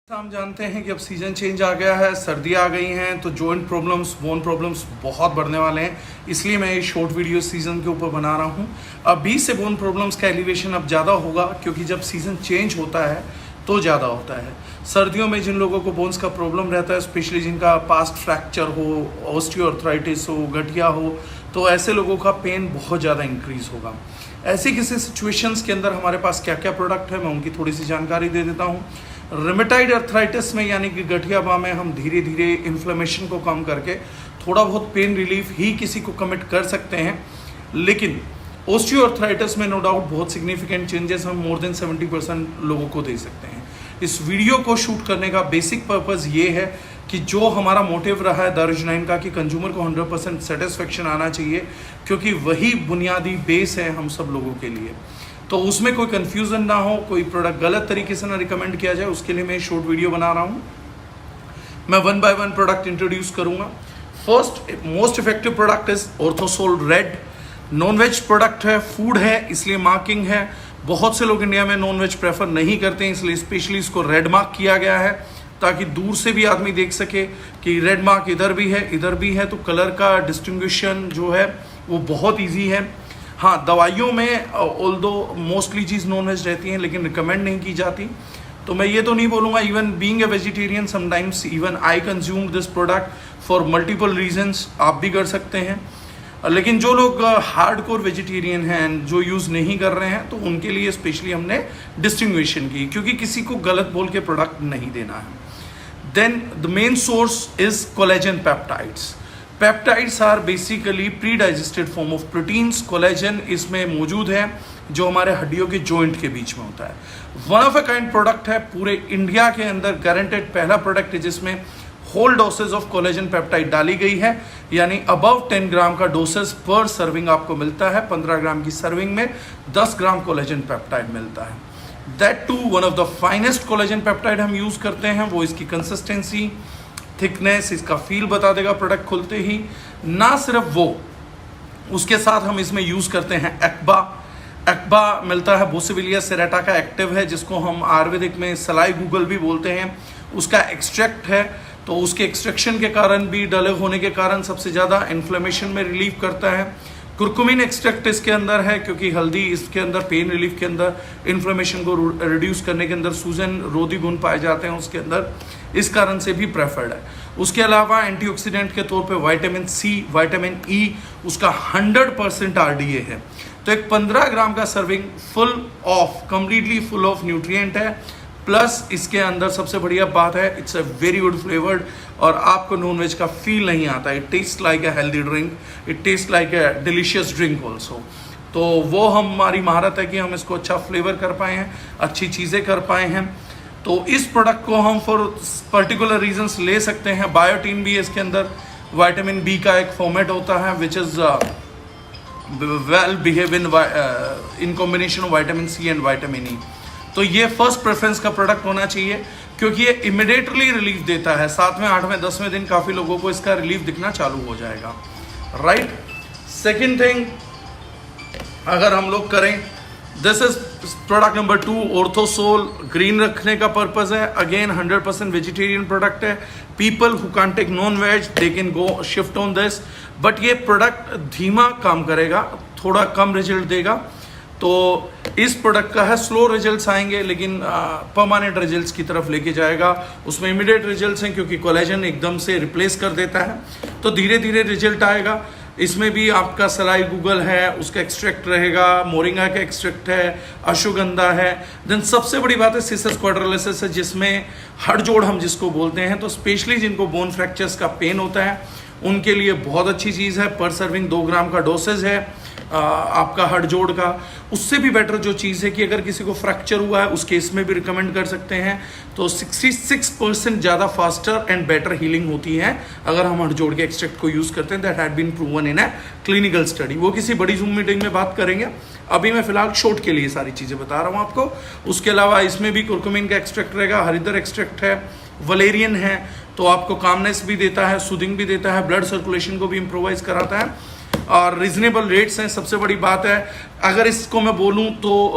हम जानते हैं कि अब सीज़न चेंज आ गया है, सर्दियाँ आ गई हैं, तो जॉइंट प्रॉब्लम्स, बोन प्रॉब्लम्स बहुत बढ़ने वाले हैं। इसलिए मैं ये शॉर्ट वीडियो सीज़न के ऊपर बना रहा हूँ। अभी से बोन प्रॉब्लम्स का एलिवेशन अब ज़्यादा होगा, क्योंकि जब सीज़न चेंज होता है तो ज़्यादा होता है। सर्दियों में जिन लोगों को बोन्स का प्रॉब्लम रहता है, स्पेशली जिनका पास्ट फ्रैक्चर हो, ऑस्टियोआर्थराइटिस हो, गठिया हो, तो ऐसे लोगों का पेन बहुत ज़्यादा इंक्रीज़ होगा। ऐसी किसी सिचुएशंस के अंदर हमारे पास क्या क्या प्रोडक्ट है, मैं उनकी थोड़ी सी जानकारी दे देता हूँ। रेमेटाइड अर्थराइटिस में यानी कि गठिया बाह में हम धीरे धीरे इन्फ्लेमेशन को कम करके थोड़ा बहुत पेन रिलीफ ही किसी को कमिट कर सकते हैं, लेकिन ऑस्टियोआर्थराइटिस में नो डाउट बहुत सिग्निफिकेंट चेंजेस हम मोर देन 70% लोगों को दे सकते हैं। इस वीडियो को शूट करने का बेसिक पर्पज़ ये है कि जो हमारा मोटिव रहा है दारुजनाइन का कि कंज्यूमर को 100% सेटिस्फेक्शन आना चाहिए, क्योंकि वही बुनियादी बेस है हम सब लोगों के लिए। तो उसमें कोई कन्फ्यूज़न ना हो, कोई प्रोडक्ट गलत तरीके से ना रिकमेंड किया जाए, उसके लिए मैं शॉर्ट वीडियो बना रहा हूँ। मैं 1 बाय 1 प्रोडक्ट इंट्रोड्यूस करूँगा। First most effective product is Orthosol red. Non veg product है, फूड है, इसलिए मार्किंग है। बहुत से लोग इंडिया में नॉन वेज प्रेफर नहीं करते हैं, इसलिए स्पेशली इसको रेड मार्क किया गया है, ताकि दूर से भी आदमी देख सके कि रेड मार्क इधर भी है, इधर भी है। तो कलर का डिस्टिंग्विशन जो है वो बहुत ईजी है। हाँ, दवाइयों में ऑल्दो मोस्टली चीज़ नॉन वेज रहती हैं, लेकिन रिकमेंड नहीं की जाती। तो मैं ये तो नहीं बोलूँगा, even being a vegetarian sometimes even I consume this product for multiple reasons, आप भी कर सकते हैं। लेकिन जो लोग हार्डकोर वेजिटेरियन हैं, जो यूज़ नहीं कर रहे हैं, तो उनके लिए स्पेशली हमने डिस्टिंग्विशन की, क्योंकि किसी को गलत बोल के प्रोडक्ट नहीं देना है। Then the main source is collagen peptides. Peptides are basically pre digested form of proteins. Collagen इसमें मौजूद है, जो हमारे हड्डियों के जॉइंट के बीच में होता है। One of a kind product है, पूरे इंडिया के अंदर गारंटेड पहला प्रोडक्ट है जिसमें whole dosage of collagen peptide डाली गई है, यानी अबव 10 ग्राम का डोसेज पर सर्विंग आपको मिलता है। 15 ग्राम की सर्विंग में 10 ग्राम कोलेजन पेप्टाइड मिलता है। That too one of the finest collagen peptide हम यूज़ करते हैं। वो इसकी कंसिस्टेंसी, थिकनेस, इसका फील बता देगा प्रोडक्ट खुलते ही। ना सिर्फ वो, उसके साथ हम इसमें यूज़ करते हैं एक्बा। एक्बा मिलता है बोसिविलिया सेरेटा का, एक्टिव है, जिसको हम आयुर्वेदिक में सलाई गूगल भी बोलते हैं। उसका एक्सट्रैक्ट है, तो उसके एक्सट्रैक्शन के कारण भी, डले होने के कारण सबसे ज़्यादा इन्फ्लेमेशन में रिलीफ करता है। कुरकुमिन एक्सट्रैक्ट इसके अंदर है, क्योंकि हल्दी इसके अंदर पेन रिलीफ के अंदर, इन्फ्लेमेशन को रिड्यूस करने के अंदर सूजन रोधी गुण पाए जाते हैं उसके अंदर, इस कारण से भी प्रेफर्ड है। उसके अलावा एंटीऑक्सीडेंट के तौर पे विटामिन सी, विटामिन ई, उसका 100% आरडीए है। तो एक 15 ग्राम का serving full of, completely full of nutrient है। प्लस इसके अंदर सबसे बढ़िया बात है, it's a very good flavoured, और आपको नॉन वेज का फील नहीं आता। It taste like a healthy drink, it taste like a delicious drink also. तो वो हमारी महारत है कि हम इसको अच्छा फ्लेवर कर पाए हैं, अच्छी चीज़ें कर पाए हैं। तो इस प्रोडक्ट को हम फॉर पर्टिकुलर रीजंस ले सकते हैं। बायोटीन भी है इसके अंदर, विटामिन बी का एक फॉर्मेट होता है which is well behave in combination of vitamin C and vitamin E. तो ये फर्स्ट प्रेफरेंस का प्रोडक्ट होना चाहिए, क्योंकि ये इमिडिएटली रिलीफ देता है। 7वें, 8वें, 10वें दिन काफ़ी लोगों को इसका रिलीफ दिखना चालू हो जाएगा, राइट। सेकेंड थिंग अगर हम लोग करें, this is product number 2, Orthosol. Green रखने का पर्पज़ है, अगेन 100% वेजिटेरियन प्रोडक्ट है। People who can't take non veg they can go shift on this, but ये प्रोडक्ट धीमा काम करेगा, थोड़ा कम रिजल्ट देगा। तो इस प्रोडक्ट का है स्लो रिजल्ट्स आएंगे, लेकिन परमानेंट रिजल्ट्स की तरफ लेके जाएगा। उसमें इमीडिएट रिजल्ट्स हैं, क्योंकि कोलेजन एकदम से रिप्लेस कर देता है, तो धीरे धीरे रिजल्ट आएगा। इसमें भी आपका सलाई गूगल है, उसका एक्सट्रैक्ट रहेगा, मोरिंगा का एक्सट्रैक्ट है, अश्वगंधा है। देन सबसे बड़ी बात है सिसस क्वाड्रिलिसिस है, जिसमें हड़जोड़ हम जिसको बोलते हैं। तो स्पेशली जिनको बोन फ्रैक्चर्स का पेन होता है, उनके लिए बहुत अच्छी चीज़ है। पर सर्विंग 2 ग्राम का डोसेज है आपका हड़जोड़ का। उससे भी बेटर जो चीज़ है कि अगर किसी को फ्रैक्चर हुआ है, उस केस में भी रिकमेंड कर सकते हैं। तो 66% ज़्यादा फास्टर एंड बेटर हीलिंग होती है अगर हम हड़जोड़ के एक्सट्रैक्ट को यूज़ करते हैं। That had been proven in a clinical study. वो किसी बड़ी जूम मीटिंग में बात करेंगे, अभी मैं फिलहाल शॉर्ट के लिए सारी चीज़ें बता रहा हूँ आपको। उसके अलावा इसमें भी कुरकुमिन का एक्सट्रैक्ट रहेगा, हरिद्र एक्सट्रैक्ट है, वलेरियन है, तो आपको कामनेस भी देता है, सूदिंग भी देता है, ब्लड सर्कुलेशन को भी इम्प्रोवाइज कराता है। और रिजनेबल रेट्स हैं। सबसे बड़ी बात है, अगर इसको मैं बोलूं तो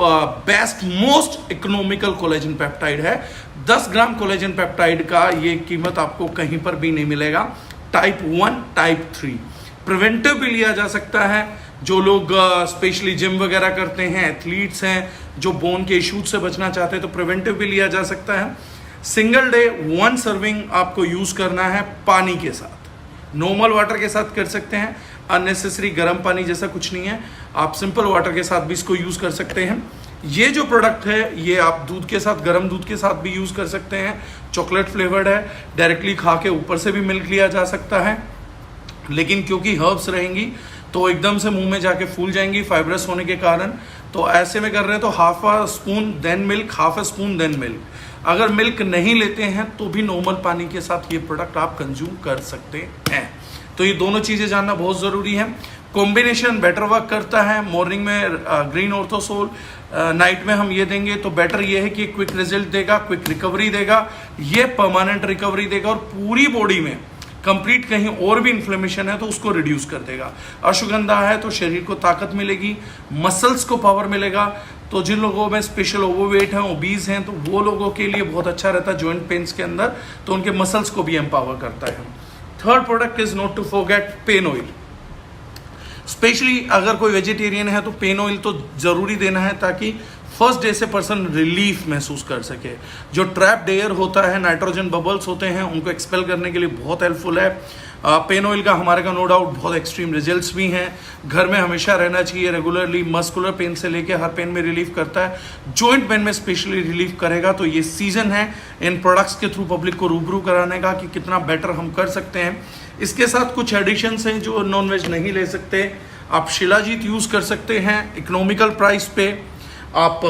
best most economical collagen peptide है। 10 ग्राम कोलेजन पेप्टाइड का ये कीमत आपको कहीं पर भी नहीं मिलेगा। टाइप 1 टाइप 3 प्रिवेंटिव भी लिया जा सकता है। जो लोग स्पेशली जिम वगैरह करते हैं, एथलीट्स हैं, जो बोन के इश्यूज से बचना चाहते हैं, तो प्रिवेंटिव भी लिया जा सकता है। सिंगल डे 1 सर्विंग आपको यूज करना है पानी के साथ। नॉर्मल वाटर के साथ कर सकते हैं, अननेसेसरी गर्म पानी जैसा कुछ नहीं है। आप सिंपल वाटर के साथ भी इसको यूज कर सकते हैं। ये जो प्रोडक्ट है ये आप दूध के साथ, गर्म दूध के साथ भी यूज कर सकते हैं। चॉकलेट फ्लेवर्ड है, डायरेक्टली खा के ऊपर से भी मिल्क लिया जा सकता है, लेकिन क्योंकि हर्ब्स रहेंगी तो एकदम से मुंह में जाके फूल जाएंगी फाइब्रस होने के कारण। तो ऐसे में कर रहे हैं तो half a spoon then milk, half a spoon then milk. अगर मिल्क नहीं लेते हैं तो भी नॉर्मल पानी के साथ ये प्रोडक्ट आप कंज्यूम कर सकते हैं। तो ये दोनों चीज़ें जानना बहुत ज़रूरी है। कॉम्बिनेशन बेटर वर्क करता है। मॉर्निंग में ग्रीन ऑर्थोसोल, नाइट में हम ये देंगे तो बेटर ये है कि क्विक रिजल्ट देगा, क्विक रिकवरी देगा, ये परमानेंट रिकवरी देगा और पूरी बॉडी में कंप्लीट कहीं और भी इन्फ्लेमेशन है तो उसको रिड्यूस कर देगा। अश्वगंधा है तो शरीर को ताकत मिलेगी, मसल्स को पावर मिलेगा। तो जिन लोगों में स्पेशल ओवरवेट हैं, ओबीज हैं, तो वो लोगों के लिए बहुत अच्छा रहता है जॉइंट पेन्स के अंदर, तो उनके मसल्स को भी एम्पावर करता है। Third product is not to forget pain oil. Specially अगर कोई वेजिटेरियन है तो पेन ऑयल तो जरूरी देना है ताकि फर्स्ट डे से पर्सन रिलीफ महसूस कर सके। जो ट्रैप्ड एयर होता है, नाइट्रोजन बबल्स होते हैं, उनको एक्सपेल करने के लिए बहुत हेल्पफुल है। पेन ऑयल का हमारे का नो डाउट बहुत एक्सट्रीम रिजल्ट्स भी हैं। घर में हमेशा रहना चाहिए रेगुलरली। मस्कुलर पेन से लेके हर पेन में रिलीफ करता है, जॉइंट पेन में स्पेशली रिलीफ करेगा। तो ये सीजन है इन प्रोडक्ट्स के थ्रू पब्लिक को रूबरू कराने का कि कितना बेटर हम कर सकते हैं। इसके साथ कुछ एडिशंस हैं जो नॉनवेज नहीं ले सकते। आप शिलाजीत यूज़ कर सकते हैं इकोनॉमिकल प्राइस पे। आप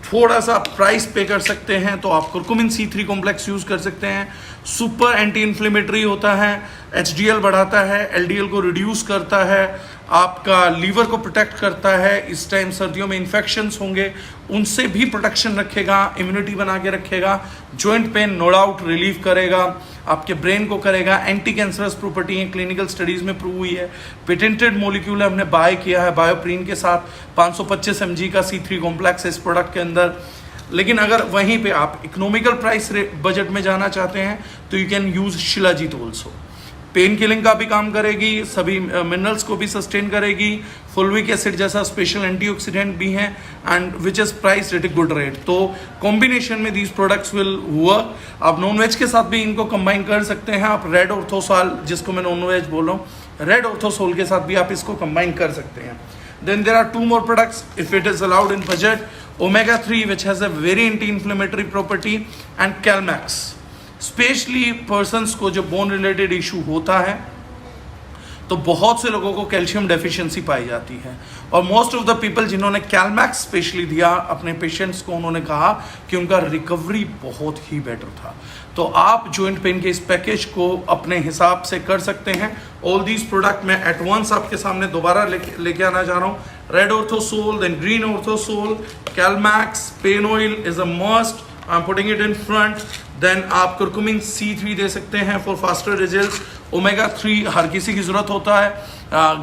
थोड़ा सा प्राइस पे कर सकते हैं तो आप कुरकुमिन C3 कॉम्प्लेक्स यूज़ कर सकते हैं। सुपर एंटी इन्फ्लेमेटरी होता है, HDL बढ़ाता है, LDL को रिड्यूस करता है, आपका लीवर को प्रोटेक्ट करता है। इस टाइम सर्दियों में इन्फेक्शंस होंगे, उनसे भी प्रोटेक्शन रखेगा, इम्यूनिटी बना के रखेगा। Joint pain no doubt relief करेगा, आपके ब्रेन को करेगा। एंटी कैंसरस प्रॉपर्टी है, क्लिनिकल स्टडीज में प्रूव हुई है। पेटेंटेड मोलिक्यूल हमने बाय किया है बायोप्रीन के साथ। 525 mg का C3 कॉम्प्लेक्स है इस प्रोडक्ट के अंदर। लेकिन अगर वहीं पे आप इकोनॉमिकल प्राइस बजट में जाना चाहते हैं तो you can use Shilajit also. Pain killing का भी काम करेगी, सभी मिनरल्स को भी सस्टेन करेगी। फुलविक एसिड जैसा स्पेशल एंटीऑक्सीडेंट भी है and which is price at a good rate. तो कॉम्बिनेशन में दीज प्रोडक्ट्स विल वर्क। आप नॉन वेज के साथ भी इनको कंबाइन कर सकते हैं। आप रेड ऑर्थोसोल, जिसको मैं नॉन वेज बोल रहा हूँ, रेड ऑर्थोसोल के साथ भी आप इसको कंबाइन कर सकते हैं। Then there are 2 more products if it is allowed in budget. Omega-3 which has a very anti-inflammatory property and Calmax. Especially persons को जो bone related issue होता है तो बहुत से लोगों को कैल्शियम डेफिशिएंसी पाई जाती है और मोस्ट ऑफ द पीपल जिन्होंने कैलमैक्स स्पेशली दिया अपने पेशेंट्स को, उन्होंने कहा कि उनका रिकवरी बहुत ही बेटर था। तो आप जॉइंट पेन के इस पैकेज को अपने हिसाब से कर सकते हैं। ऑल दीज प्रोडक्ट मैं एट वंस आपके सामने दोबारा लेके आना चाह रहा हूँ। Red Orthosol, then green Orthosol, Calmax, pain oil is a must. I am putting it in front. Then आप कुरकुमिन C3 दे सकते हैं फॉर फास्टर रिजल्ट्स। ओमेगा-3 हर किसी की ज़रूरत होता है,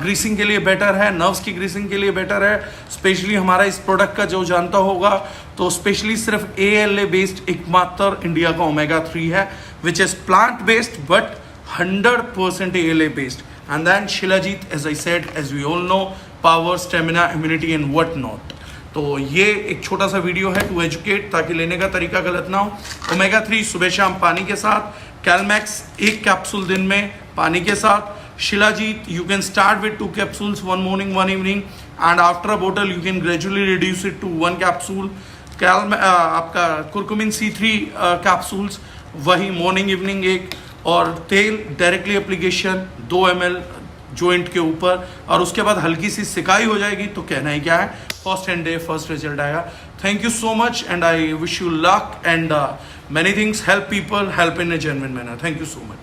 ग्रीसिंग के लिए बेटर है, नर्व्स की ग्रीसिंग के लिए बेटर है। स्पेशली हमारा इस प्रोडक्ट का जो जानता होगा तो स्पेशली सिर्फ ALA बेस्ड एकमात्र इंडिया का ओमेगा-3 है which is plant based but 100% ALA based. And then Shilajit, as I said, as we all know, power, stamina, immunity and what not. तो ये एक छोटा सा वीडियो है टू एजुकेट, ताकि लेने का तरीका गलत ना हो। ओमेगा-3 सुबह शाम पानी के साथ, कैलमैक्स 1 कैप्सूल दिन में पानी के साथ, Shilajit you can start with 2 capsules, 1 morning 1 evening and after a bottle you can gradually reduce it to 1 capsule. आपका कुरकुमिन C3 कैप्सूल्स वही मॉर्निंग इवनिंग 1, और तेल डायरेक्टली एप्लीकेशन 2 ml जॉइंट के ऊपर, और उसके बाद हल्की सी सिकाई हो जाएगी तो कहना ही क्या है, फर्स्ट डे फर्स्ट रिजल्ट आएगा। Thank you so much and I wish you luck and many things. Help people, help in a genuine manner. Thank you so much.